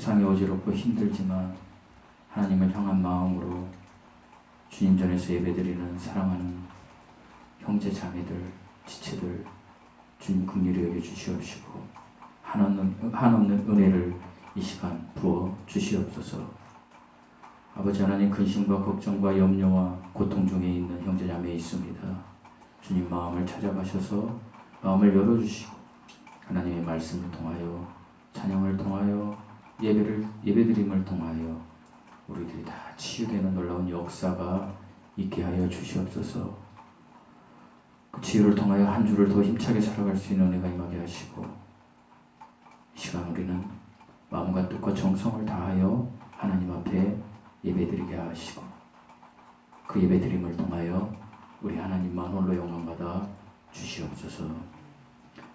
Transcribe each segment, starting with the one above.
세상이 어지럽고 힘들지만 하나님을 향한 마음으로 주님 전에서 예배드리는 사랑하는 형제 자매들, 지체들 주님 긍휼히 여겨 주시옵시고 한없는 은혜를 이 시간 부어 주시옵소서. 아버지 하나님, 근심과 걱정과 염려와 고통 중에 있는 형제 자매에 있습니다. 주님 마음을 찾아가셔서 마음을 열어주시고 하나님의 말씀을 통하여, 찬양을 통하여, 예배드림을 통하여 우리들이 다 치유되는 놀라운 역사가 있게 하여 주시옵소서. 그 치유를 통하여 한 주를 더 힘차게 살아갈 수 있는 은혜가 임하게 하시고, 이 시간 우리는 마음과 뜻과 정성을 다하여 하나님 앞에 예배드리게 하시고, 그 예배드림을 통하여 우리 하나님만 홀로 영광받아 주시옵소서.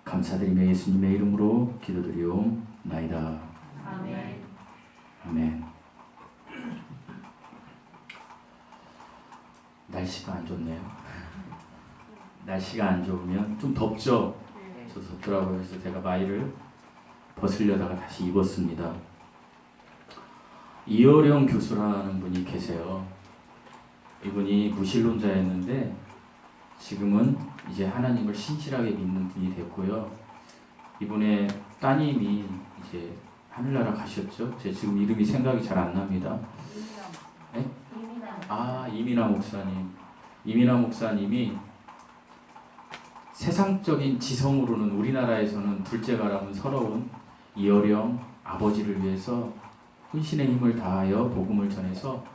감사드리며 예수님의 이름으로 기도드리옵나이다. 아멘. 아멘. 날씨가 안 좋네요. 날씨가 안 좋으면 좀 덥죠? 저 덥더라고요. 그래서 제가 마이를 벗으려다가 다시 입었습니다. 이어령 교수라는 분이 계세요. 이분이 무신론자였는데 지금은 이제 하나님을 신실하게 믿는 분이 됐고요. 이분의 따님이 이제 하늘나라 가셨죠. 제 지금 이름이 생각이 잘 안 납니다. 네? 이민아 목사님. 이민아 목사님이 세상적인 지성으로는 우리나라에서는 둘째가라면 서러운 이어령 아버지를 위해서 혼신의 힘을 다하여 복음을 전해서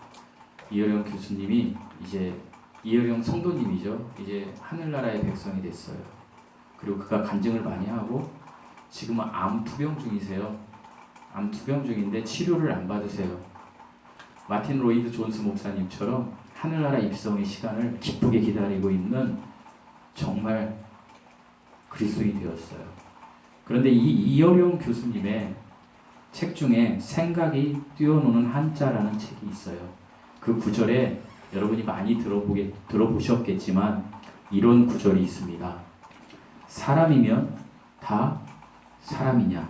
이어령 교수님이 이제 이어령 성도님이죠. 이제 하늘나라의 백성이 됐어요. 그리고 그가 간증을 많이 하고 지금은 암 투병 중이세요. 암 투병 중인데 치료를 안 받으세요. 마틴 로이드 존스 목사님처럼 하늘나라 입성의 시간을 기쁘게 기다리고 있는 정말 그리스도인이 되었어요. 그런데 이 이어령 교수님의 책 중에 생각이 뛰어노는 한자라는 책이 있어요. 그 구절에 여러분이 많이 들어보셨겠지만 이런 구절이 있습니다. 사람이면 다 사람이냐?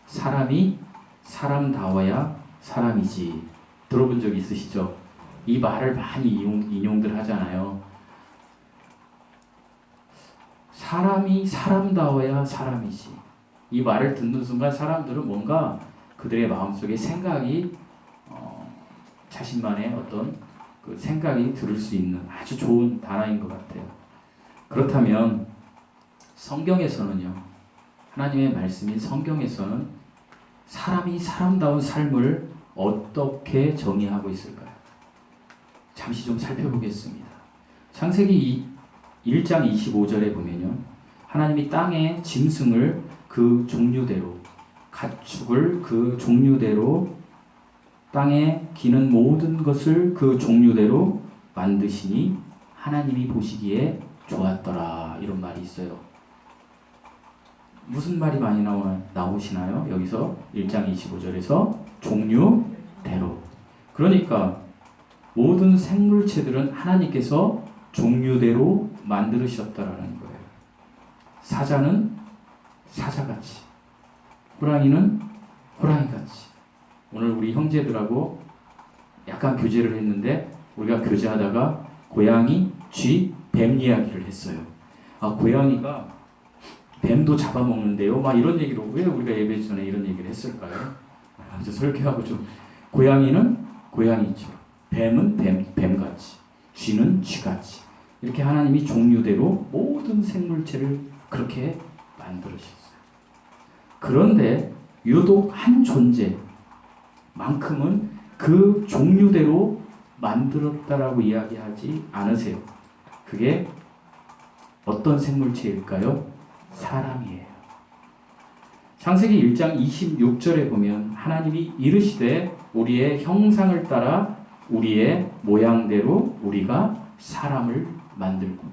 사람이 사람다워야 사람이지. 들어본 적 있으시죠? 이 말을 많이 인용들 하잖아요. 사람이 사람다워야 사람이지. 이 말을 듣는 순간 사람들은 뭔가 그들의 마음속에 생각이 자신만의 어떤 그 생각이 들을 수 있는 아주 좋은 단어인 것 같아요. 그렇다면 성경에서는요, 하나님의 말씀인 성경에서는 사람이 사람다운 삶을 어떻게 정의하고 있을까요? 잠시 좀 살펴보겠습니다. 창세기 1장 25절에 보면요, 하나님이 땅의 짐승을 그 종류대로, 가축을 그 종류대로, 땅에 기는 모든 것을 그 종류대로 만드시니 하나님이 보시기에 좋았더라. 이런 말이 있어요. 무슨 말이 많이 나오시나요? 여기서 1장 25절에서 종류대로. 그러니까 모든 생물체들은 하나님께서 종류대로 만드셨다라는 거예요. 사자는 사자같이, 호랑이는 호랑이같이. 오늘 우리 형제들하고 약간 교제를 했는데 우리가 교제하다가 고양이, 쥐, 뱀 이야기를 했어요. 고양이가 뱀도 잡아먹는데요. 막 이런 얘기로 왜 우리가 예배 전에 이런 얘기를 했을까요? 아주 설교하고 좀 고양이는 고양이죠. 뱀은 뱀같이, 쥐는 쥐같이. 이렇게 하나님이 종류대로 모든 생물체를 그렇게 만들으셨어요. 그런데 유독 한 존재만큼은 그 종류대로 만들었다라고 이야기하지 않으세요. 그게 어떤 생물체일까요? 사람이에요. 창세기 1장 26절에 보면 하나님이 이르시되 우리의 형상을 따라 우리의 모양대로 우리가 사람을 만들고,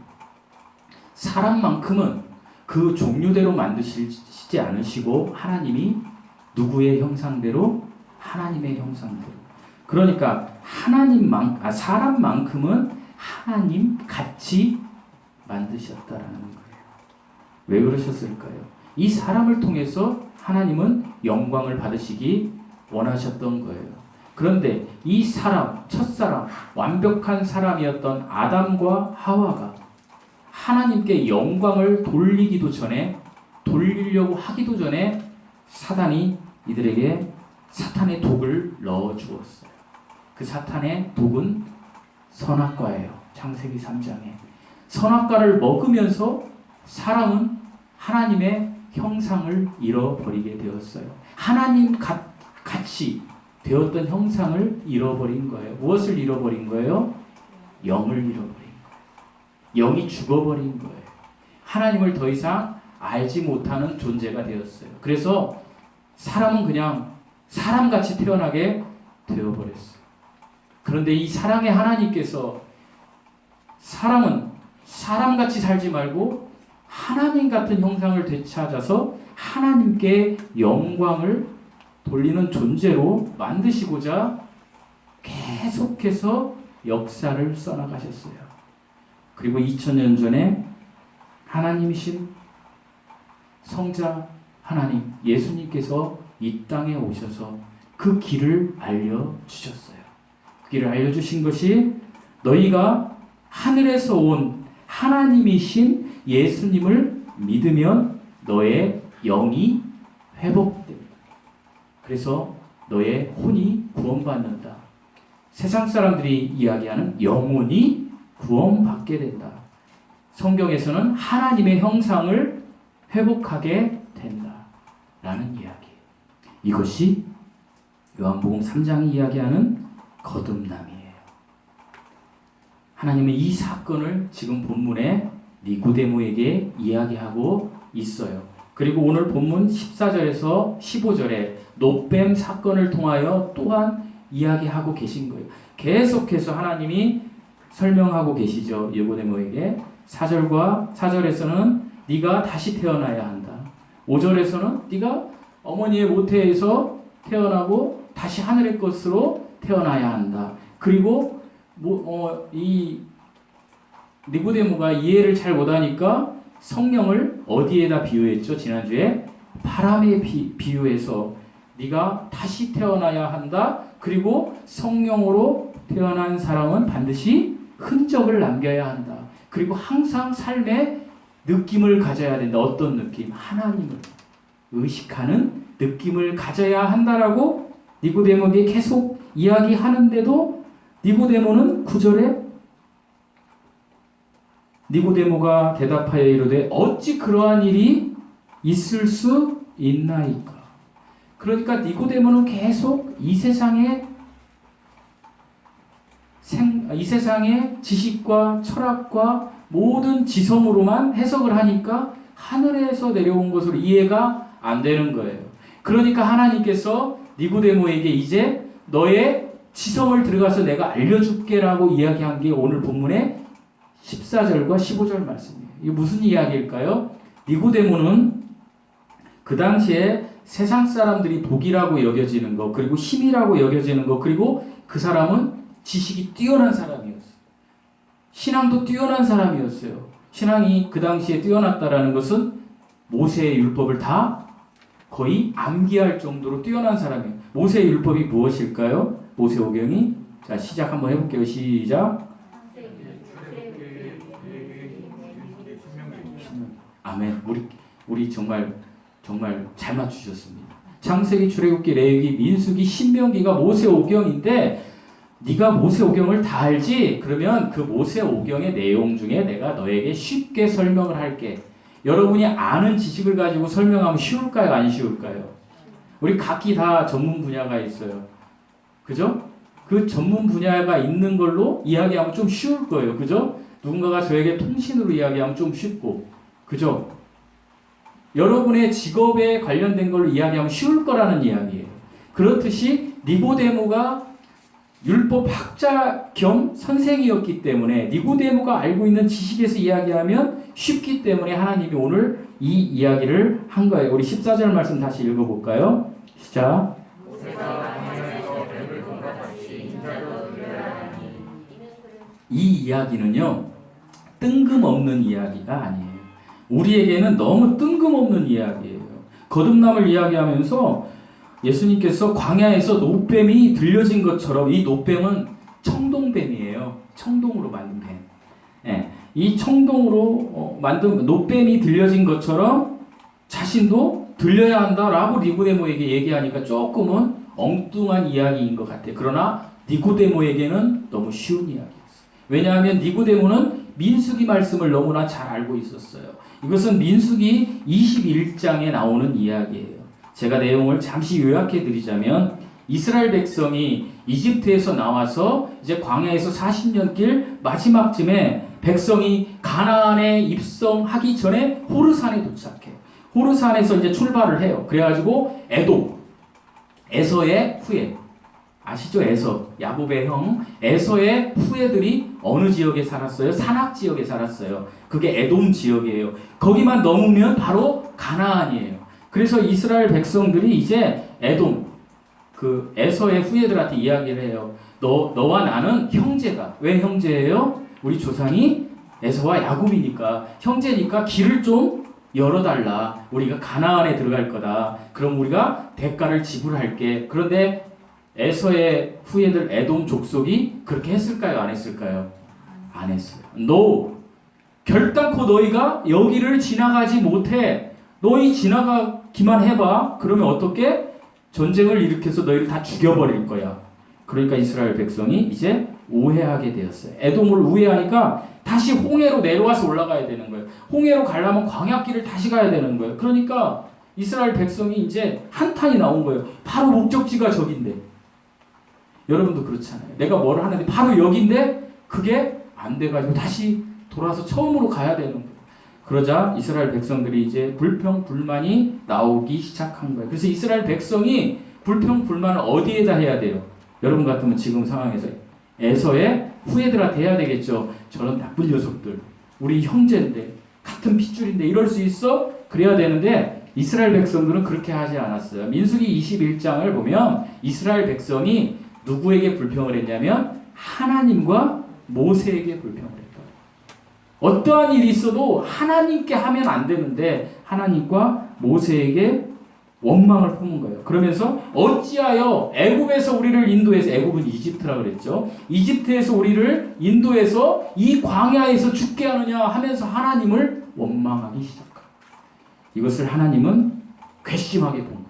사람만큼은 그 종류대로 만드시지 않으시고 하나님이 누구의 형상대로? 하나님의 형상대로. 그러니까 사람만큼은 하나님 같이 만드셨다라는 거예요. 왜 그러셨을까요? 이 사람을 통해서 하나님은 영광을 받으시기 원하셨던 거예요. 그런데 이 사람, 첫사람, 완벽한 사람이었던 아담과 하와가 하나님께 영광을 돌리려고 하기도 전에 사단이 이들에게 사탄의 독을 넣어 주었어요. 그 사탄의 독은 선악과예요. 창세기 3장에. 선악과를 먹으면서 사람은 하나님의 형상을 잃어버리게 되었어요. 하나님 같이 되었던 형상을 잃어버린 거예요. 무엇을 잃어버린 거예요? 영을 잃어버린 거예요. 영이 죽어버린 거예요. 하나님을 더 이상 알지 못하는 존재가 되었어요. 그래서 사람은 그냥 사람같이 태어나게 되어버렸어요. 그런데 이 사랑의 하나님께서 사람은 사람같이 살지 말고 하나님 같은 형상을 되찾아서 하나님께 영광을 돌리는 존재로 만드시고자 계속해서 역사를 써나가셨어요. 그리고 2000년 전에 하나님이신 성자 하나님 예수님께서 이 땅에 오셔서 그 길을 알려주셨어요. 그 길을 알려주신 것이 너희가 하늘에서 온 하나님이신 예수님을 믿으면 너의 영이 회복된다. 그래서 너의 혼이 구원받는다. 세상 사람들이 이야기하는 영혼이 구원받게 된다. 성경에서는 하나님의 형상을 회복하게 된다. 라는 이야기. 이것이 요한복음 3장이 이야기하는 거듭남이에요. 하나님은 이 사건을 지금 본문에 니고데모에게 이야기하고 있어요. 그리고 오늘 본문 14절에서 15절에 놋뱀 사건을 통하여 또한 이야기하고 계신 거예요. 계속해서 하나님이 설명하고 계시죠. 니고데모에게 4절에서는 네가 다시 태어나야 한다. 5절에서는 네가 어머니의 모태에서 태어나고 다시 하늘의 것으로 태어나야 한다. 그리고 이 니고데모가 이해를 잘 못하니까 성령을 어디에다 비유했죠? 지난주에 바람에 비유해서 네가 다시 태어나야 한다. 그리고 성령으로 태어난 사람은 반드시 흔적을 남겨야 한다. 그리고 항상 삶에 느낌을 가져야 된다. 어떤 느낌? 하나님을 의식하는 느낌을 가져야 한다라고 니고데모에게 계속 이야기하는데도 니고데모는 9절에 니고데모가 대답하여 이르되 어찌 그러한 일이 있을 수 있나이까. 그러니까 니고데모는 계속 이 세상의 지식과 철학과 모든 지성으로만 해석을 하니까 하늘에서 내려온 것으로 이해가 안 되는 거예요. 그러니까 하나님께서 니고데모에게 이제 너의 지성을 들어가서 내가 알려줄게라고 이야기한 게 오늘 본문의 14절과 15절 말씀이에요. 이게 무슨 이야기일까요? 니고데모는 그 당시에 세상 사람들이 복이라고 여겨지는 것, 그리고 힘이라고 여겨지는 것, 그리고 그 사람은 지식이 뛰어난 사람이었어요. 신앙도 뛰어난 사람이었어요. 신앙이 그 당시에 뛰어났다라는 것은 모세의 율법을 다 거의 암기할 정도로 뛰어난 사람이에요. 모세의 율법이 무엇일까요? 모세오경이 자 시작 한번 해볼게요. 시작. 아멘. 우리 정말 잘 맞추셨습니다. 창세기, 출애굽기, 레위기, 민수기, 신명기가 모세오경인데 네가 모세오경을 다 알지? 그러면 그 모세오경의 내용 중에 내가 너에게 쉽게 설명을 할게. 여러분이 아는 지식을 가지고 설명하면 쉬울까요? 안 쉬울까요? 우리 각기 다 전문 분야가 있어요. 그죠? 그 전문 분야가 있는 걸로 이야기하면 좀 쉬울 거예요. 그죠? 누군가가 저에게 통신으로 이야기하면 좀 쉽고. 그죠? 여러분의 직업에 관련된 걸로 이야기하면 쉬울 거라는 이야기예요. 그렇듯이 니고데모가 율법 학자 겸 선생이었기 때문에 니고데모가 알고 있는 지식에서 이야기하면 쉽기 때문에 하나님이 오늘 이 이야기를 한 거예요. 우리 14절 말씀 다시 읽어볼까요? 시작. 이 이야기는요, 뜬금없는 이야기가 아니에요. 우리에게는 너무 뜬금없는 이야기예요. 거듭남을 이야기하면서 예수님께서 광야에서 노뱀이 들려진 것처럼 이 노뱀은 청동뱀이에요. 청동으로 만든 뱀. 예, 이 청동으로 만든 노뱀이 들려진 것처럼 자신도 들려야 한다라고 니고데모에게 얘기하니까 조금은 엉뚱한 이야기인 것 같아요. 그러나 니고데모에게는 너무 쉬운 이야기였어요. 왜냐하면 니고데모는 민수기 말씀을 너무나 잘 알고 있었어요. 이것은 민수기 21장에 나오는 이야기예요. 제가 내용을 잠시 요약해 드리자면 이스라엘 백성이 이집트에서 나와서 이제 광야에서 40년 길 마지막쯤에 백성이 가나안에 입성하기 전에 호르산에 도착해요. 호르산에서 이제 출발을 해요. 그래가지고 에돔, 에서의 후예, 아시죠? 에서, 야곱의 형 에서의 후예들이 어느 지역에 살았어요? 산악 지역에 살았어요. 그게 에돔 지역이에요. 거기만 넘으면 바로 가나안이에요. 그래서 이스라엘 백성들이 이제 에돔, 그 에서의 후예들한테 이야기를 해요. 너와 나는 형제다. 왜 형제예요? 우리 조상이 에서와 야곱이니까, 형제니까 길을 좀 열어달라. 우리가 가나안에 들어갈 거다. 그럼 우리가 대가를 지불할게. 그런데 에서의 후예들 에돔 족속이 그렇게 했을까요? 안 했을까요? 안 했어요. No. 결단코 너희가 여기를 지나가지 못해. 너희 지나가기만 해봐. 그러면 어떻게? 전쟁을 일으켜서 너희를 다 죽여버릴 거야. 그러니까 이스라엘 백성이 이제 우회하게 되었어요. 에돔을 우회하니까 다시 홍해로 내려와서 올라가야 되는 거예요. 홍해로 가려면 광야길을 다시 가야 되는 거예요. 그러니까 이스라엘 백성이 이제 한탄이 나온 거예요. 바로 목적지가 저긴데. 여러분도 그렇잖아요. 내가 뭘 하는데 바로 여긴데 그게 안 돼가지고 다시 돌아서 처음으로 가야 되는 거예요. 그러자 이스라엘 백성들이 이제 불평, 불만이 나오기 시작한 거예요. 그래서 이스라엘 백성이 불평, 불만을 어디에다 해야 돼요? 여러분 같으면 지금 상황에서 에서의 후예들한테 해야 되겠죠. 저런 나쁜 녀석들, 우리 형제인데, 같은 핏줄인데 이럴 수 있어? 그래야 되는데 이스라엘 백성들은 그렇게 하지 않았어요. 민수기 21장을 보면 이스라엘 백성이 누구에게 불평을 했냐면 하나님과 모세에게 불평을 했어요. 어떠한 일이 있어도 하나님께 하면 안 되는데 하나님과 모세에게 원망을 품은 거예요. 그러면서 어찌하여 애굽에서 우리를 인도해서, 애굽은 이집트라 그랬죠. 이집트에서 우리를 인도해서 이 광야에서 죽게 하느냐 하면서 하나님을 원망하기 시작합니다. 이것을 하나님은 괘씸하게 본 거예요.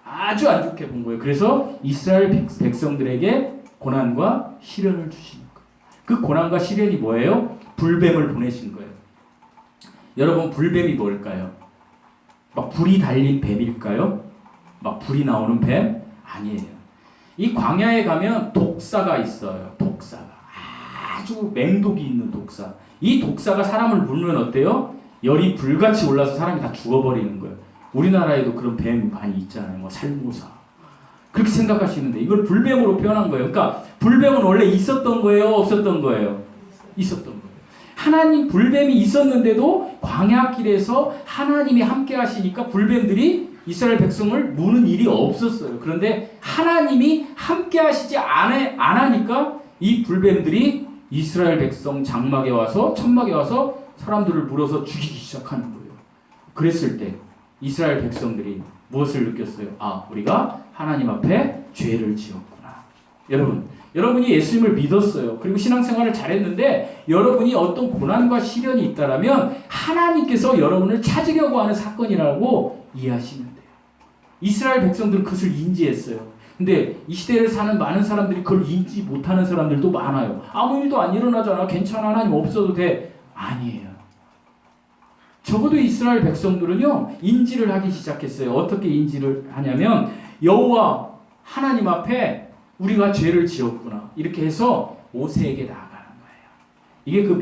아주 안 좋게 본 거예요. 그래서 이스라엘 백성들에게 고난과 시련을 주시는 거예요. 그 고난과 시련이 뭐예요? 불뱀을 보내신 거예요. 여러분, 불뱀이 뭘까요? 막 불이 달린 뱀일까요? 막 불이 나오는 뱀? 아니에요. 이 광야에 가면 독사가 있어요. 독사가. 아주 맹독이 있는 독사. 이 독사가 사람을 물면 어때요? 열이 불같이 올라서 사람이 다 죽어버리는 거예요. 우리나라에도 그런 뱀 많이 있잖아요. 뭐 살모사. 그렇게 생각하시는데 이걸 불뱀으로 표현한 거예요. 그러니까 불뱀은 원래 있었던 거예요? 없었던 거예요? 있었던 거예요. 하나님 불뱀이 있었는데도 광야길에서 하나님이 함께 하시니까 불뱀들이 이스라엘 백성을 무는 일이 없었어요. 그런데 하나님이 함께 하시지 않으니까 이 불뱀들이 이스라엘 백성 장막에 와서, 천막에 와서 사람들을 물어서 죽이기 시작하는 거예요. 그랬을 때 이스라엘 백성들이 무엇을 느꼈어요? 아, 우리가 하나님 앞에 죄를 지었구나. 여러분이 예수님을 믿었어요. 그리고 신앙생활을 잘했는데 여러분이 어떤 고난과 시련이 있다라면 하나님께서 여러분을 찾으려고 하는 사건이라고 이해하시면 돼요. 이스라엘 백성들은 그것을 인지했어요. 근데 이 시대를 사는 많은 사람들이 그걸 인지 못하는 사람들도 많아요. 아무 일도 안 일어나잖아. 괜찮아. 하나님 없어도 돼. 아니에요. 적어도 이스라엘 백성들은요, 인지를 하기 시작했어요. 어떻게 인지를 하냐면 여호와 하나님 앞에 우리가 죄를 지었구나. 이렇게 해서 모세에게 나아가는 거예요. 이게 그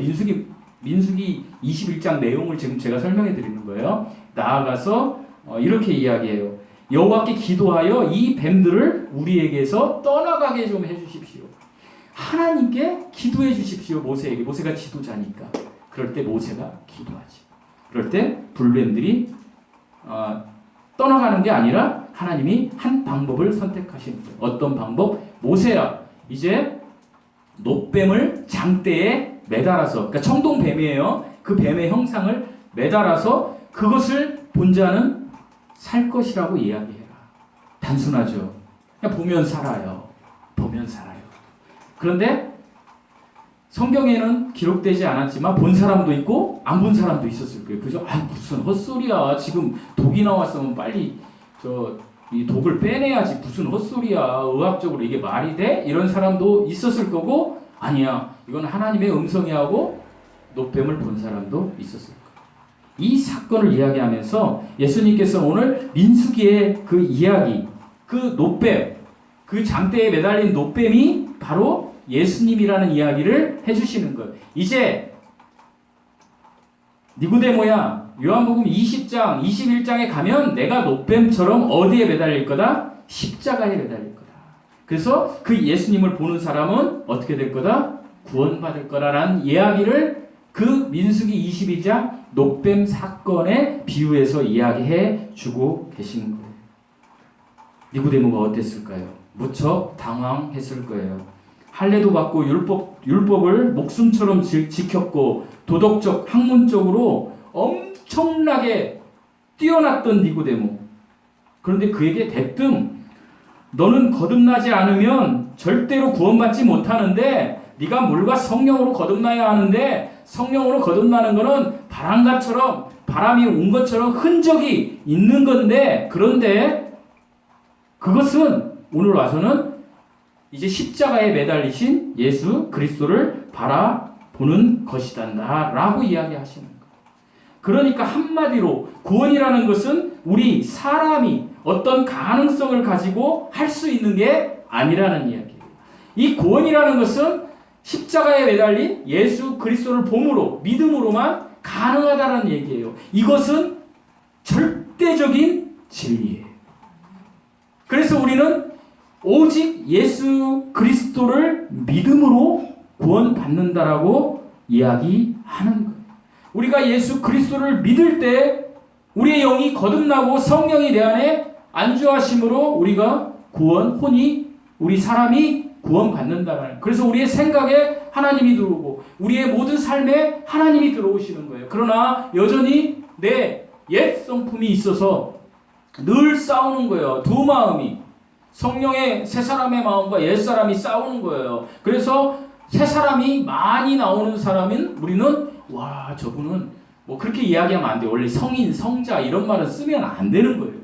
민수기 21장 내용을 지금 제가 설명해 드리는 거예요. 나아가서 이렇게 이야기해요. 여호와께 기도하여 이 뱀들을 우리에게서 떠나가게 좀 해주십시오. 하나님께 기도해 주십시오. 모세에게. 모세가 지도자니까. 그럴 때 모세가 기도하지. 그럴 때 불뱀들이 떠나가는 게 아니라 하나님이 한 방법을 선택하시는 거예요. 어떤 방법? 모세야, 이제 노뱀을 장대에 매달아서, 그러니까 청동뱀이에요. 그 뱀의 형상을 매달아서 그것을 본 자는 살 것이라고 이야기해라. 단순하죠. 그냥 보면 살아요. 보면 살아요. 그런데 성경에는 기록되지 않았지만 본 사람도 있고 안 본 사람도 있었을 거예요. 그죠? 아, 무슨 헛소리야. 지금 독이 나왔으면 빨리 이 독을 빼내야지. 무슨 헛소리야. 의학적으로 이게 말이 돼? 이런 사람도 있었을 거고, 아니야. 이건 하나님의 음성이 하고 노뱀을 본 사람도 있었을 거예요. 이 사건을 이야기하면서 예수님께서 오늘 민수기의 그 이야기, 그 노뱀, 그 장대에 매달린 노뱀이 바로 예수님이라는 이야기를 해주시는 거예요. 이제 니고데모야, 요한복음 20장, 21장에 가면 내가 노뱀처럼 어디에 매달릴 거다? 십자가에 매달릴 거다. 그래서 그 예수님을 보는 사람은 어떻게 될 거다? 구원받을 거라라는 이야기를 그 민수기 22장 노뱀 사건에 비유해서 이야기해 주고 계신 거예요. 니고데모가 어땠을까요? 무척 당황했을 거예요. 할례도 받고 율법을 목숨처럼 지켰고 도덕적, 학문적으로 엄청나게 뛰어났던 니고데모. 그런데 그에게 대뜸 너는 거듭나지 않으면 절대로 구원받지 못하는데 네가 물과 성령으로 거듭나야 하는데 성령으로 거듭나는 것은 바람같처럼 바람이 온 것처럼 흔적이 있는 건데 그런데 그것은 오늘 와서는 이제 십자가에 매달리신 예수 그리스도를 바라보는 것이다 라고 이야기하시는 거예요. 그러니까 한마디로 구원이라는 것은 우리 사람이 어떤 가능성을 가지고 할 수 있는 게 아니라는 이야기예요. 이 구원이라는 것은 십자가에 매달린 예수 그리스도를 봄으로 믿음으로만 가능하다는 얘기예요. 이것은 절대적인 진리예요. 그래서 우리는 오직 예수 그리스도를 믿음으로 구원받는다라고 이야기하는 거예요. 우리가 예수 그리스도를 믿을 때 우리의 영이 거듭나고 성령이 내 안에 안주하심으로 우리가 혼이 우리 사람이 구원받는다는 거예요. 그래서 우리의 생각에 하나님이 들어오고 우리의 모든 삶에 하나님이 들어오시는 거예요. 그러나 여전히 내 옛 성품이 있어서 늘 싸우는 거예요. 두 마음이. 성령의 새 사람의 마음과 옛 사람이 싸우는 거예요. 그래서 새 사람이 많이 나오는 사람은 우리는 와 저분은 뭐 그렇게 이야기하면 안 돼요. 원래 성인, 성자 이런 말은 쓰면 안 되는 거예요.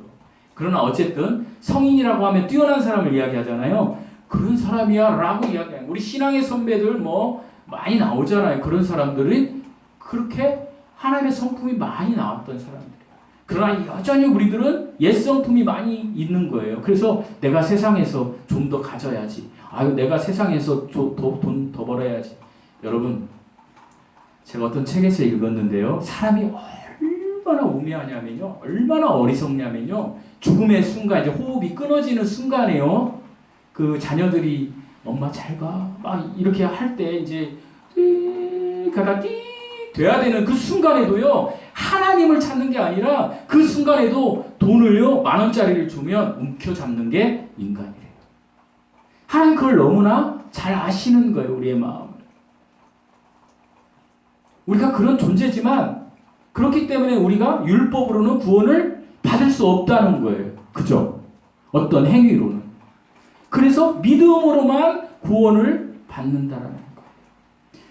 그러나 어쨌든 성인이라고 하면 뛰어난 사람을 이야기하잖아요. 그런 사람이야 라고 이야기해요. 우리 신앙의 선배들 뭐 많이 나오잖아요. 그런 사람들이 그렇게 하나님의 성품이 많이 나왔던 사람들이에요. 그러나 여전히 우리들은 옛 성품이 많이 있는 거예요. 그래서 내가 세상에서 좀 더 가져야지. 아유 내가 세상에서 돈 더 벌어야지. 여러분 제가 어떤 책에서 읽었는데요. 사람이 얼마나 우매하냐면요. 얼마나 어리석냐면요. 죽음의 순간 이제 호흡이 끊어지는 순간에요. 그 자녀들이 엄마 잘 가. 막 이렇게 할 때 이제 가다 띠 돼야 되는 그 순간에도요. 하나님을 찾는 게 아니라 그 순간에도 돈을요. 10,000원짜리를 주면 움켜잡는 게 인간이래요. 하나님 그걸 너무나 잘 아시는 거예요. 우리의 마음을. 우리가 그런 존재지만 그렇기 때문에 우리가 율법으로는 구원을 받을 수 없다는 거예요. 그죠? 어떤 행위로는. 그래서 믿음으로만 구원을 받는다라는 거예요.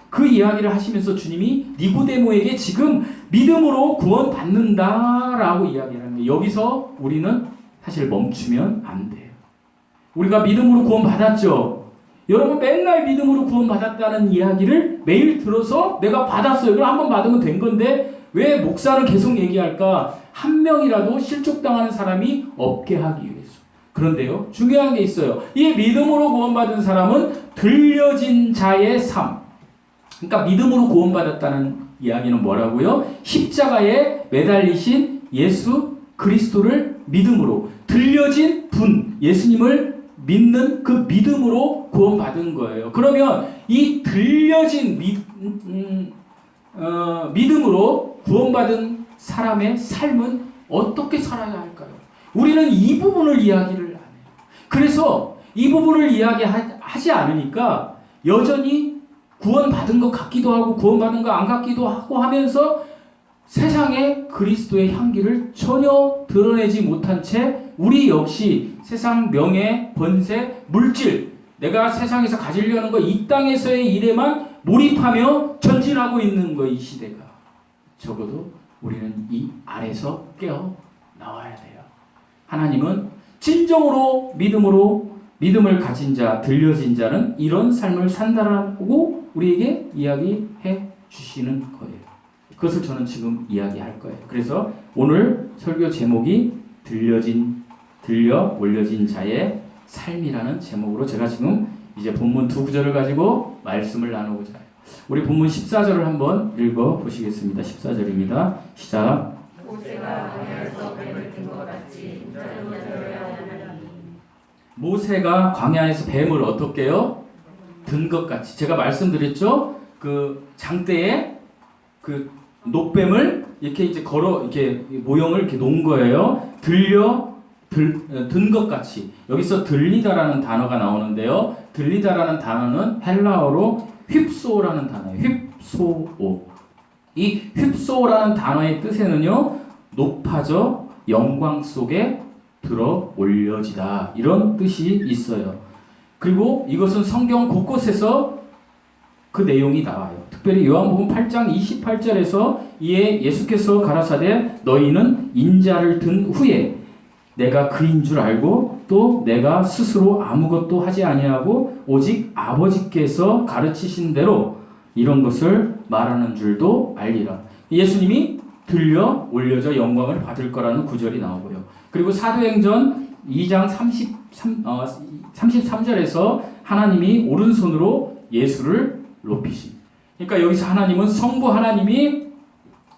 그 이야기를 하시면서 주님이 니고데모에게 지금 믿음으로 구원받는다라고 이야기하는 거예요. 여기서 우리는 사실 멈추면 안 돼요. 우리가 믿음으로 구원받았죠. 여러분 맨날 믿음으로 구원받았다는 이야기를 매일 들어서 내가 받았어요. 그럼 한번 받으면 된 건데 왜 목사는 계속 얘기할까? 한 명이라도 실족당하는 사람이 없게 하기 위해서. 그런데요. 중요한 게 있어요. 이 믿음으로 구원받은 사람은 들려진 자의 삶. 그러니까 믿음으로 구원받았다는 이야기는 뭐라고요? 십자가에 매달리신 예수 그리스도를 믿음으로 믿어진 분, 예수님을 믿는 그 믿음으로 구원받은 거예요. 그러면 이 들려진 믿음으로 구원받은 사람의 삶은 어떻게 살아야 할까요? 우리는 이 부분을 이야기를 안 해요. 그래서 이 부분을 이야기하지 않으니까 여전히 구원받은 것 같기도 하고 구원받은 것 안 같기도 하고 하면서 세상에 그리스도의 향기를 전혀 드러내지 못한 채 우리 역시 세상 명예, 번세, 물질, 내가 세상에서 가지려는 거 이 땅에서의 일에만 몰입하며 전진하고 있는 거 이 시대가. 적어도 우리는 이 안에서 깨어 나와야 돼요. 하나님은 진정으로 믿음을 가진 자, 들려진 자는 이런 삶을 산다라고 우리에게 이야기해 주시는 거예요. 그것을 저는 지금 이야기할 거예요. 그래서 오늘 설교 제목이 들려 올려진 자의 삶이라는 제목으로 제가 지금 이제 본문 두 구절을 가지고 말씀을 나누고자 해요. 우리 본문 14절을 한번 읽어 보시겠습니다. 14절입니다. 시작. 모세가 광야에서 뱀을 어떻게 해요? 든 것 같이. 제가 말씀드렸죠? 그 장대에 그 녹뱀을 이렇게 이제 걸어 이렇게 모형을 이렇게 놓은 거예요. 든 것 같이. 여기서 들리다라는 단어가 나오는데요. 들리다라는 단어는 헬라어로 휩소라는 단어예요. 휩소오. 이 휩소라는 단어의 뜻에는요, 높아져 영광 속에 들어 올려지다, 이런 뜻이 있어요. 그리고 이것은 성경 곳곳에서 그 내용이 나와요. 특별히 요한복음 8장 28절에서 이에 예수께서 가라사대 너희는 인자를 든 후에 내가 그인 줄 알고 또 내가 스스로 아무것도 하지 아니하고 오직 아버지께서 가르치신 대로 이런 것을 말하는 줄도 알리라. 예수님이 들려 올려져 영광을 받을 거라는 구절이 나오고요. 그리고 사도행전 2장 33절에서 하나님이 오른손으로 예수를 높이신. 그러니까 여기서 하나님은 성부 하나님이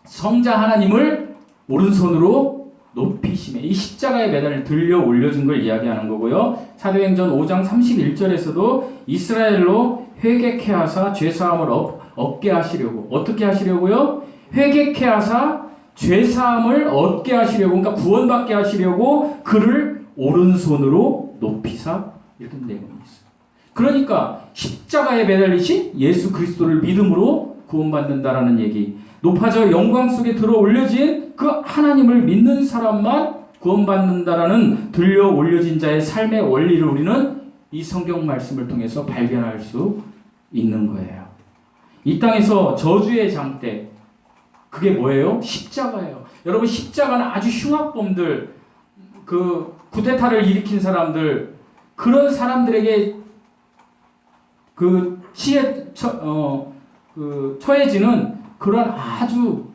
성자 하나님을 오른손으로 높이심에 이 십자가의 메달을 들려 올려준 걸 이야기하는 거고요. 사도행전 5장 31절에서도 이스라엘로 회개케 하사 죄사함을 얻게 하시려고. 어떻게 하시려고요? 회개케 하사 죄사함을 얻게 하시려고, 그러니까 구원받게 하시려고 그를 오른손으로 높이사, 이렇게 내용이 있어요. 그러니까 십자가에 매달리신 예수 그리스도를 믿음으로 구원받는다라는 얘기, 높아져 영광 속에 들어 올려진 그 하나님을 믿는 사람만 구원받는다라는 들려 올려진 자의 삶의 원리를 우리는 이 성경 말씀을 통해서 발견할 수 있는 거예요. 이 땅에서 저주의 장대, 그게 뭐예요? 십자가예요. 여러분, 십자가는 아주 흉악범들, 그 쿠데타를 일으킨 사람들, 그런 사람들에게 그 시에 처해지는 그런 아주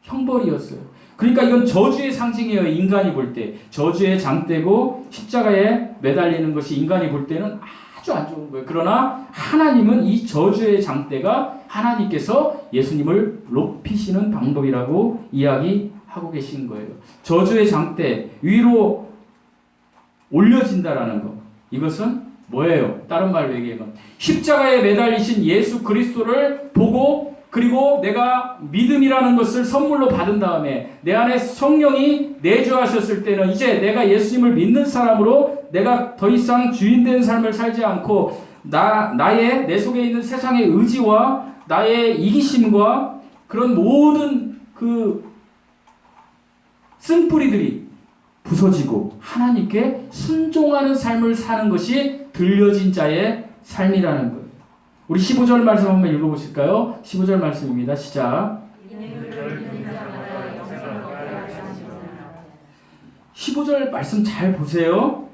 형벌이었어요. 그러니까 이건 저주의 상징이에요. 인간이 볼 때 저주의 장대고 십자가에 매달리는 것이 인간이 볼 때는 아주 안 좋은 거예요. 그러나 하나님은 이 저주의 장대가 하나님께서 예수님을 높이시는 방법이라고 이야기하고 계신 거예요. 저주의 장대 위로 올려진다라는 것, 이것은 뭐예요? 다른 말로 얘기하면 십자가에 매달리신 예수 그리스도를 보고, 그리고 내가 믿음이라는 것을 선물로 받은 다음에 내 안에 성령이 내주하셨을 때는 이제 내가 예수님을 믿는 사람으로 내가 더 이상 주인된 삶을 살지 않고 내 속에 있는 세상의 의지와 나의 이기심과 그런 모든 그 쓴뿌리들이 부서지고 하나님께 순종하는 삶을 사는 것이 들려진 자의 삶이라는 거예요. 우리 15절 말씀 한번 읽어보실까요? 15절 말씀입니다. 시작. 15절 말씀 잘 보세요.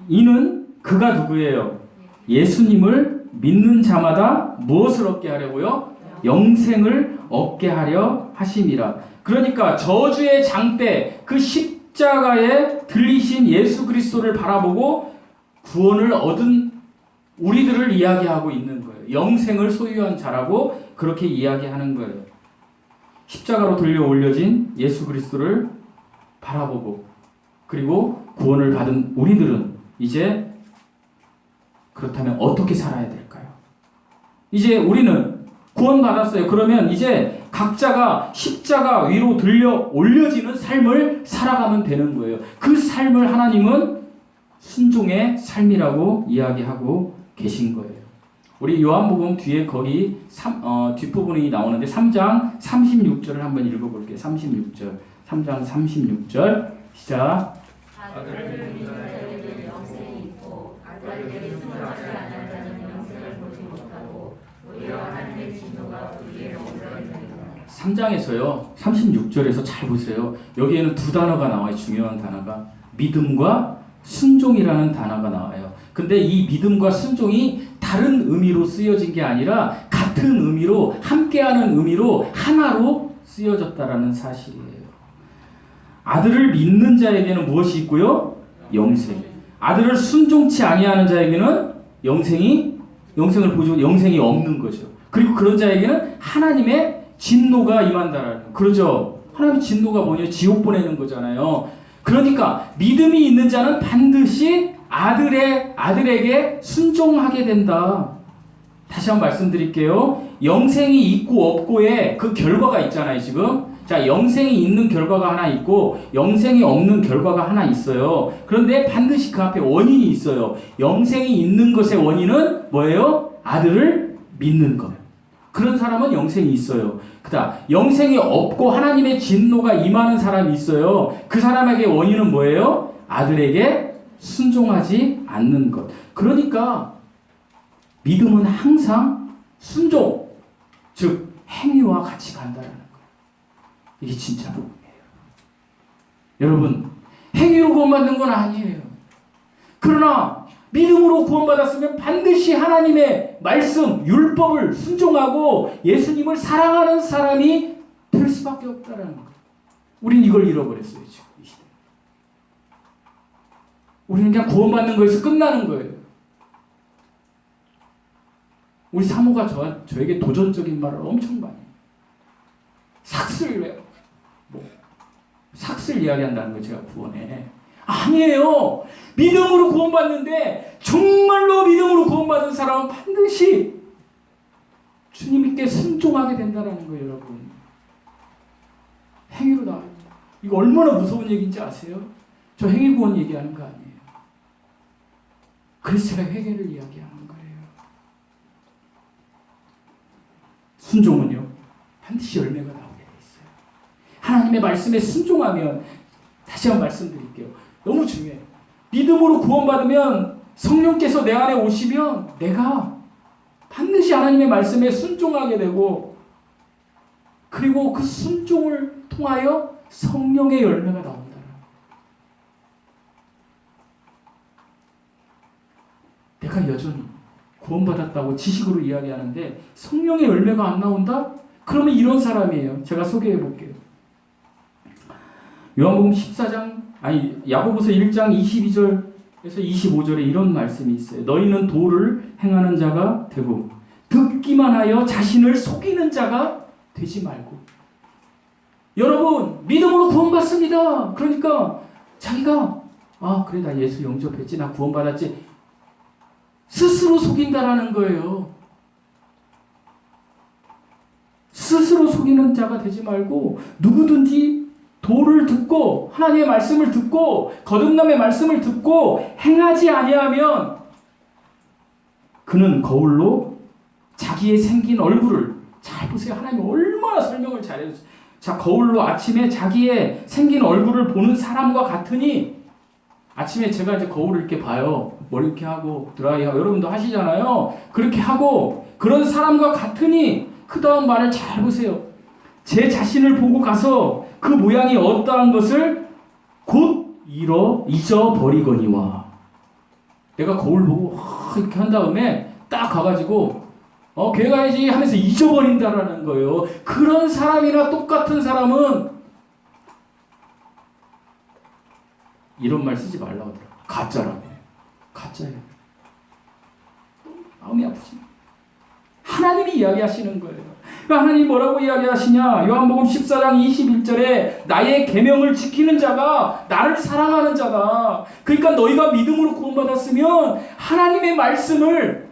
이는 그가 누구예요? 예수님을 믿는 자마다 무엇을 얻게 하려고요? 영생을 얻게 하려 하심이라. 그러니까 저주의 장대, 그 십자가에 들리신 예수 그리스도를 바라보고 구원을 얻은 우리들을 이야기하고 있는 거예요. 영생을 소유한 자라고 그렇게 이야기하는 거예요. 십자가로 들려 올려진 예수 그리스도를 바라보고 그리고 구원을 받은 우리들은 이제 그렇다면 어떻게 살아야 될까요? 이제 우리는 구원받았어요. 그러면 이제 각자가 십자가 위로 들려 올려지는 삶을 살아가면 되는 거예요. 그 삶을 하나님은 순종의 삶이라고 이야기하고 계신 거예요. 우리 요한복음 뒤에 거기 뒷부분이 나오는데 3장 36절을 한번 읽어볼게요. 36절 3장 36절 시작. 아들을 믿는 자에게는 영생이 있고 아들에게 순종하지 않는 자는 영생을 보지 못하고 오히려 하나님의 진노가 그 위에 얹어 있느니라. 3장에서요 36절에서 잘 보세요. 여기에는 두 단어가 나와요. 중요한 단어가 믿음과 순종이라는 단어가 나와요. 근데 이 믿음과 순종이 다른 의미로 쓰여진 게 아니라 같은 의미로 함께하는 의미로 하나로 쓰여졌다라는 사실이에요. 아들을 믿는 자에게는 무엇이 있고요? 영생. 아들을 순종치 아니하는 자에게는 영생을 보죠. 영생이 없는 거죠. 그리고 그런 자에게는 하나님의 진노가 임한다라는. 그러죠. 하나님의 진노가 뭐냐? 지옥 보내는 거잖아요. 그러니까 믿음이 있는 자는 반드시 아들에게 순종하게 된다. 다시 한번 말씀드릴게요. 영생이 있고 없고의 그 결과가 있잖아요, 지금. 자, 영생이 있는 결과가 하나 있고 영생이 없는 결과가 하나 있어요. 그런데 반드시 그 앞에 원인이 있어요. 영생이 있는 것의 원인은 뭐예요? 아들을 믿는 것. 그런 사람은 영생이 있어요. 그다음 영생이 없고 하나님의 진노가 임하는 사람이 있어요. 그 사람에게 원인은 뭐예요? 아들에게 순종하지 않는 것. 그러니까 믿음은 항상 순종, 즉 행위와 같이 간다는 거예요. 이게 진짜 복음이에요. 여러분, 행위로 구원받는 건 아니에요. 그러나 믿음으로 구원받았으면 반드시 하나님의 말씀, 율법을 순종하고 예수님을 사랑하는 사람이 될 수밖에 없다는 거예요. 우린 이걸 잃어버렸어요, 지금 이 시대. 우리는 그냥 구원받는 거에서 끝나는 거예요. 우리 사모가 저에게 도전적인 말을 엄청 많이 해요. 삭슬 이야기한다는 거 제가 구원해. 아니에요. 믿음으로 구원받는데 정말로 믿음으로 구원받은 사람은 반드시 주님께 순종하게 된다는 거예요, 여러분. 행위로 나와요. 이거 얼마나 무서운 얘기인지 아세요? 저 행위 구원 얘기하는 거 아니에요. 그래서 제가 회개를 이야기하는 거예요. 순종은요, 반드시 열매가 나오게 돼 있어요. 하나님의 말씀에 순종하면, 다시 한번 말씀드릴게요. 너무 중요해요. 믿음으로 구원받으면 성령께서 내 안에 오시면 내가 반드시 하나님의 말씀에 순종하게 되고, 그리고 그 순종을 통하여 성령의 열매가 나온다. 내가 여전히 구원받았다고 지식으로 이야기하는데 성령의 열매가 안 나온다? 그러면 이런 사람이에요. 제가 소개해 볼게요. 요한복음 14장, 야고보서 1장 22절에서 25절에 이런 말씀이 있어요. 너희는 도를 행하는 자가 되고 듣기만 하여 자신을 속이는 자가 되지 말고. 여러분, 믿음으로 구원받습니다. 그러니까 자기가 그래, 나 예수 영접했지, 나 구원받았지, 스스로 속인다라는 거예요. 스스로 속이는 자가 되지 말고 누구든지 도를 듣고 하나님의 말씀을 듣고 거듭남의 말씀을 듣고 행하지 아니하면 그는 거울로 자기의 생긴 얼굴을, 잘 보세요. 하나님이 얼마나 설명을 잘해줬어요. 자, 거울로 아침에 자기의 생긴 얼굴을 보는 사람과 같으니, 아침에 제가 이제 거울을 이렇게 봐요. 머리 이렇게 하고 드라이하고, 여러분도 하시잖아요. 그렇게 하고 그런 사람과 같으니, 그 다음 말을 잘 보세요. 제 자신을 보고 가서 그 모양이 어떠한 것을 곧 잊어버리거니와. 내가 거울 보고 이렇게 한 다음에 딱 가가지고 교회 가야지 하면서 잊어버린다라는 거예요. 그런 사람이나 똑같은 사람은 이런 말 쓰지 말라고 하더라고요. 가짜라고 해요. 가짜예요. 마음이 아프지. 하나님이 이야기하시는 거예요. 하나님이 뭐라고 이야기하시냐? 요한복음 14장 21절에 나의 계명을 지키는 자가 나를 사랑하는 자다. 그러니까 너희가 믿음으로 구원받았으면 하나님의 말씀을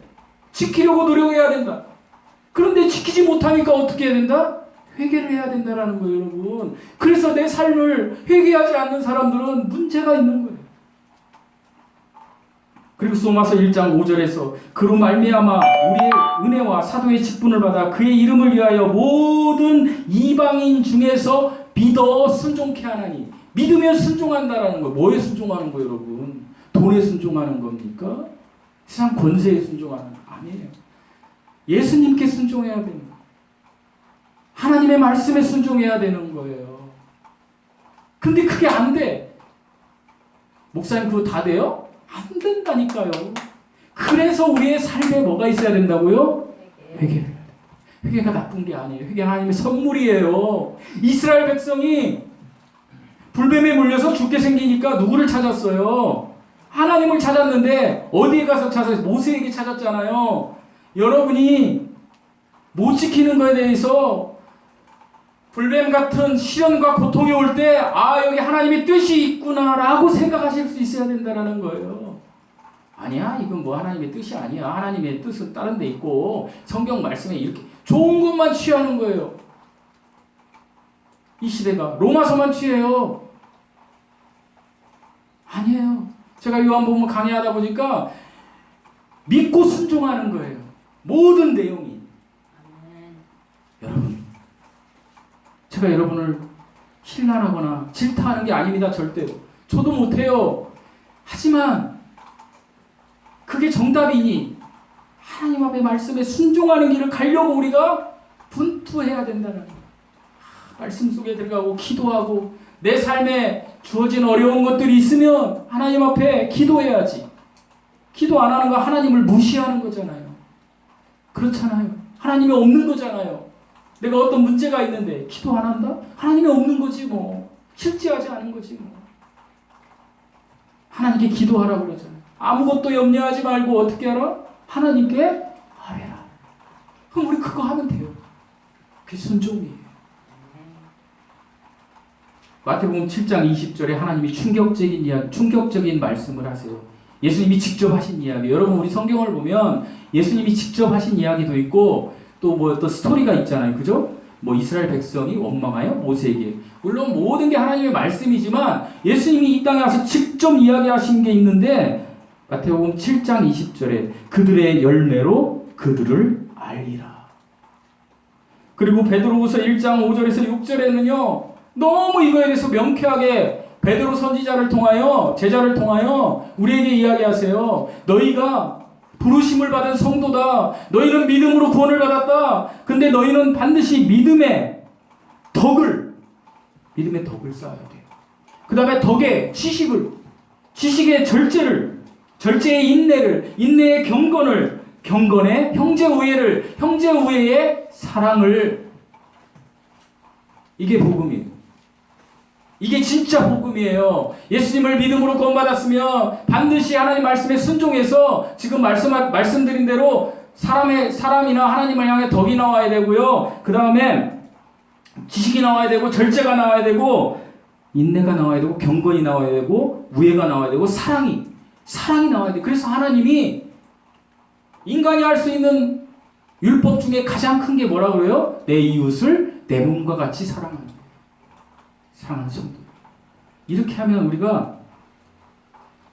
지키려고 노력해야 된다. 그런데 지키지 못하니까 어떻게 해야 된다? 회개를 해야 된다라는 거예요, 여러분. 그래서 내 삶을 회개하지 않는 사람들은 문제가 있는 거예요. 그리고 소마서 1장 5절에서 그로 말미암아 우리의 은혜와 사도의 직분을 받아 그의 이름을 위하여 모든 이방인 중에서 믿어 순종케 하나니. 믿으면 순종한다라는 거예요. 뭐에 순종하는 거예요, 여러분? 돈에 순종하는 겁니까? 세상 권세에 순종하는 거 아니에요. 예수님께 순종해야 되는 거예요. 하나님의 말씀에 순종해야 되는 거예요. 근데 그게 안 돼. 목사님 그거 다 돼요? 안 된다니까요. 그래서 우리의 삶에 뭐가 있어야 된다고요? 회개를. 회개가 나쁜 게 아니에요. 회개는 하나님의 선물이에요. 이스라엘 백성이 불뱀에 물려서 죽게 생기니까 누구를 찾았어요? 하나님을 찾았는데 어디에 가서 찾았어요? 모세에게 찾았잖아요. 여러분이 못 지키는 것에 대해서 불뱀 같은 시련과 고통이 올 때 여기 하나님의 뜻이 있구나라고 생각하실 수 있어야 된다는 거예요. 아니야, 이건 뭐 하나님의 뜻이 아니야. 하나님의 뜻은 다른 데 있고 성경 말씀에 이렇게 좋은 것만 취하는 거예요. 이 시대가 로마서만 취해요. 아니에요. 제가 요한복음 강의하다 보니까 믿고 순종하는 거예요. 모든 내용이. 여러분, 제가 여러분을 신랄하거나 질타하는 게 아닙니다. 절대로. 저도 못해요. 하지만 그게 정답이니 하나님 앞의 말씀에 순종하는 길을 가려고 우리가 분투해야 된다는 거예요. 말씀 속에 들어가고 기도하고 내 삶에 주어진 어려운 것들이 있으면 하나님 앞에 기도해야지. 기도 안 하는 거 하나님을 무시하는 거잖아요. 그렇잖아요. 하나님이 없는 거잖아요. 내가 어떤 문제가 있는데 기도 안 한다? 하나님이 없는 거지 뭐. 실제하지 않은 거지 뭐. 하나님께 기도하라고 그러잖아요. 아무것도 염려하지 말고 어떻게 하라? 하나님께 아뢰라. 그럼 우리 그거 하면 돼요. 그게 순종이에요. 마태복음 7장 20절에 하나님이 충격적인 말씀을 하세요. 예수님이 직접 하신 이야기. 여러분 우리 성경을 보면 예수님이 직접 하신 이야기도 있고 또 스토리가 있잖아요. 그죠? 뭐 이스라엘 백성이 원망하여 모세에게. 물론 모든 게 하나님의 말씀이지만 예수님이 이 땅에 와서 직접 이야기하신 게 있는데 마태복음 7장 20절에 그들의 열매로 그들을 알리라. 그리고 베드로후서 1장 5절에서 6절에는요. 너무 이거에 대해서 명쾌하게 베드로 선지자를 통하여 제자를 통하여 우리에게 이야기하세요. 너희가 부르심을 받은 성도다. 너희는 믿음으로 구원을 받았다. 근데 너희는 반드시 믿음의 덕을 쌓아야 돼요. 그 다음에 덕의 지식의 절제의 인내의 경건의 형제 우애의 사랑을. 이게 복음이에요. 이게 진짜 복음이에요. 예수님을 믿음으로 구원받았으면 반드시 하나님 말씀에 순종해서 지금 말씀드린 대로 사람이나 하나님을 향해 덕이 나와야 되고요. 그 다음에 지식이 나와야 되고 절제가 나와야 되고 인내가 나와야 되고 경건이 나와야 되고 우애가 나와야 되고 사랑이 나와야 돼요. 그래서 하나님이 인간이 할 수 있는 율법 중에 가장 큰 게 뭐라고 그래요? 내 이웃을 내 몸과 같이 사랑하는 성도. 이렇게 하면 우리가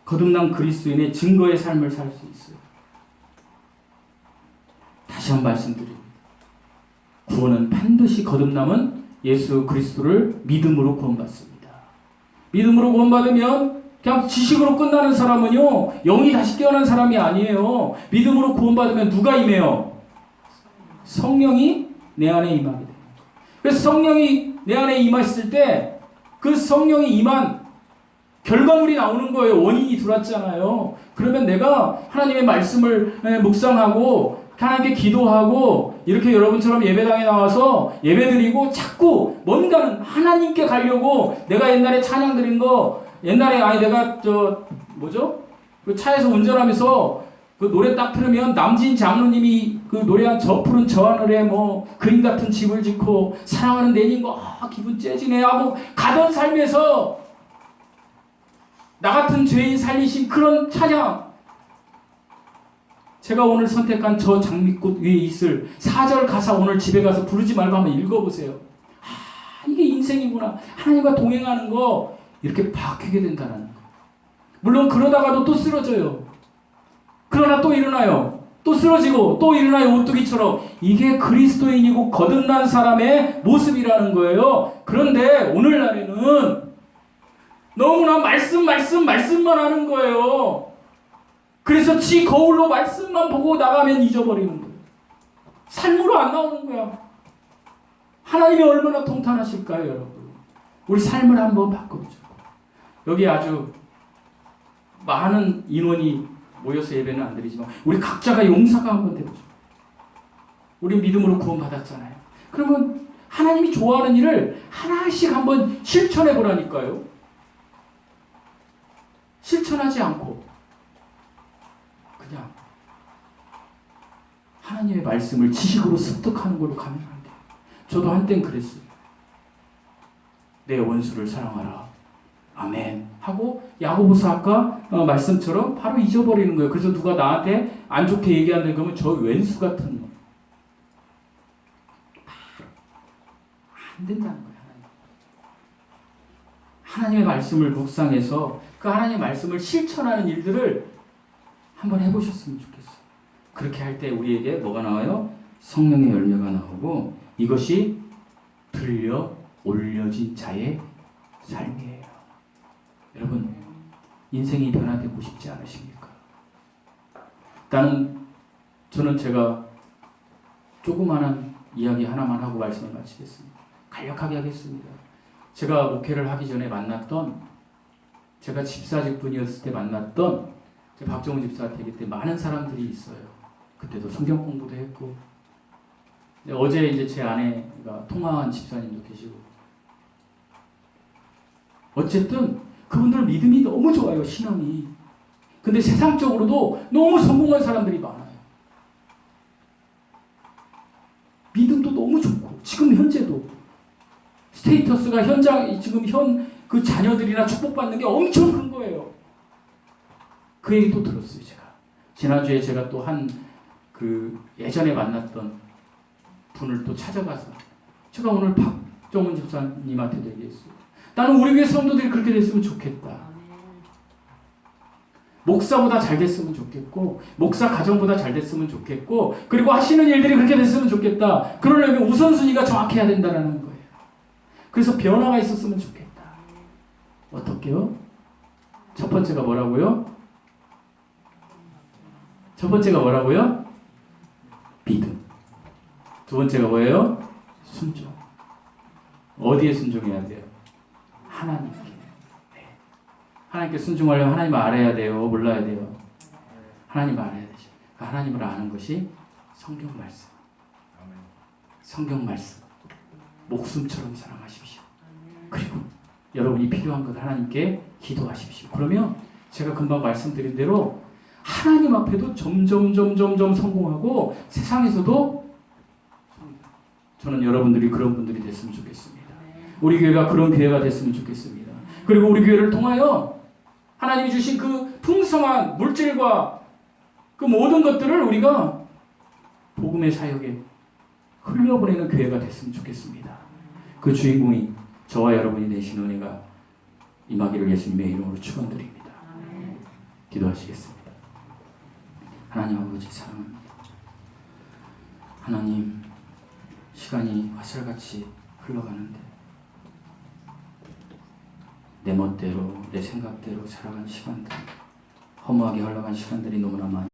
거듭난 그리스도인의 증거의 삶을 살 수 있어요. 다시 한 번 말씀드립니다. 구원은 반드시 거듭남은 예수 그리스도를 믿음으로 구원받습니다. 믿음으로 구원받으면 그냥 지식으로 끝나는 사람은요, 영이 다시 깨어난 사람이 아니에요. 믿음으로 구원받으면 누가 임해요? 성령이 내 안에 임하게 돼요. 그래서 성령이 내 안에 임하셨을 때 그 성령이 임한 결과물이 나오는 거예요. 원인이 들어왔잖아요. 그러면 내가 하나님의 말씀을 묵상하고 하나님께 기도하고 이렇게 여러분처럼 예배당에 나와서 예배드리고 자꾸 뭔가는 하나님께 가려고 내가 옛날에 찬양 드린 거 내가 그 차에서 운전하면서 그 노래 딱 틀으면 남진 장로님이 그 노래한 저 푸른 저 하늘에 뭐 그림 같은 집을 짓고 사랑하는 내님 거 기분 째지네 하고 가던 삶에서 나 같은 죄인 살리신 그런 찬양. 제가 오늘 선택한 저 장미꽃 위에 있을 4절 가사 오늘 집에 가서 부르지 말고 한번 읽어보세요. 이게 인생이구나. 하나님과 동행하는 거 이렇게 바뀌게 된다는 거. 물론 그러다가도 또 쓰러져요. 그러나 또 일어나요. 또 쓰러지고 또 일어나요. 오뚜기처럼. 이게 그리스도인이고 거듭난 사람의 모습이라는 거예요. 그런데 오늘날에는 너무나 말씀만 하는 거예요. 그래서 지 거울로 말씀만 보고 나가면 잊어버리는 거예요. 삶으로 안 나오는 거야. 하나님이 얼마나 통탄하실까요, 여러분? 우리 삶을 한번 바꿔보죠. 여기 아주 많은 인원이 모여서 예배는 안 드리지만 우리 각자가 용사가 한번 되보죠. 우리 믿음으로 구원받았잖아요. 그러면 하나님이 좋아하는 일을 하나씩 한번 실천해 보라니까요. 실천하지 않고 그냥 하나님의 말씀을 지식으로 습득하는 걸로 가면 안 돼요. 저도 한땐 그랬어요. 내 원수를 사랑하라. 아멘. 하고 야고보서 아까 말씀처럼 바로 잊어버리는 거예요. 그래서 누가 나한테 안 좋게 얘기한다 그러면 저 왼수 같은 놈. 안 된다는 거예요. 하나님의 말씀을 묵상해서 그 하나님의 말씀을 실천하는 일들을 한번 해보셨으면 좋겠어요. 그렇게 할 때 우리에게 뭐가 나와요? 성령의 열매가 나오고 이것이 들려 올려진 자의 삶이에요. 여러분 인생이 변화되고 싶지 않으십니까? 저는 제가 조그마한 이야기 하나만 하고 말씀을 마치겠습니다. 간략하게 하겠습니다. 제가 목회를 하기 전에 만났던 제가 집사직 분이었을 때 만났던 박정훈 집사한테 그때 많은 사람들이 있어요. 그때도 성경 공부도 했고 어제 이제 제 아내가 통화한 집사님도 계시고 어쨌든 그분들 믿음이 너무 좋아요. 신앙이. 근데 세상적으로도 너무 성공한 사람들이 많아요. 믿음도 너무 좋고 지금 현재도 스테이터스가 지금 그 자녀들이나 축복받는 게 엄청 큰 거예요. 그 얘기 또 들었어요. 지난주에 제가 또 예전에 만났던 분을 또 찾아가서 제가 오늘 박정훈 집사님한테도 얘기했어요. 나는 우리 교회 성도들이 그렇게 됐으면 좋겠다. 목사보다 잘 됐으면 좋겠고 목사 가정보다 잘 됐으면 좋겠고 그리고 하시는 일들이 그렇게 됐으면 좋겠다. 그러려면 우선순위가 정확해야 된다는 거예요. 그래서 변화가 있었으면 좋겠다. 어떻게요? 첫 번째가 뭐라고요? 믿음. 두 번째가 뭐예요? 순종. 어디에 순종해야 돼요? 하나님께. 네. 하나님께 순종하려면 하나님을 알아야 돼요? 몰라야 돼요? 하나님을 알아야 되죠. 하나님을 아는 것이 성경 말씀. 성경 말씀. 목숨처럼 사랑하십시오. 그리고 여러분이 필요한 것 하나님께 기도하십시오. 그러면 제가 금방 말씀드린 대로 하나님 앞에도 점점 성공하고 세상에서도 저는 여러분들이 그런 분들이 됐으면 좋겠습니다. 우리 교회가 그런 교회가 됐으면 좋겠습니다. 그리고 우리 교회를 통하여 하나님이 주신 그 풍성한 물질과 그 모든 것들을 우리가 복음의 사역에 흘려보내는 교회가 됐으면 좋겠습니다. 그 주인공이 저와 여러분이 되신 은혜가 임하기를 예수님의 이름으로 축원드립니다. 기도하시겠습니다. 하나님 아버지 사랑합니다. 하나님 시간이 화살같이 흘러가는데 내 멋대로 내 생각대로 살아간 시간들 허무하게 흘러간 시간들이 너무나 많이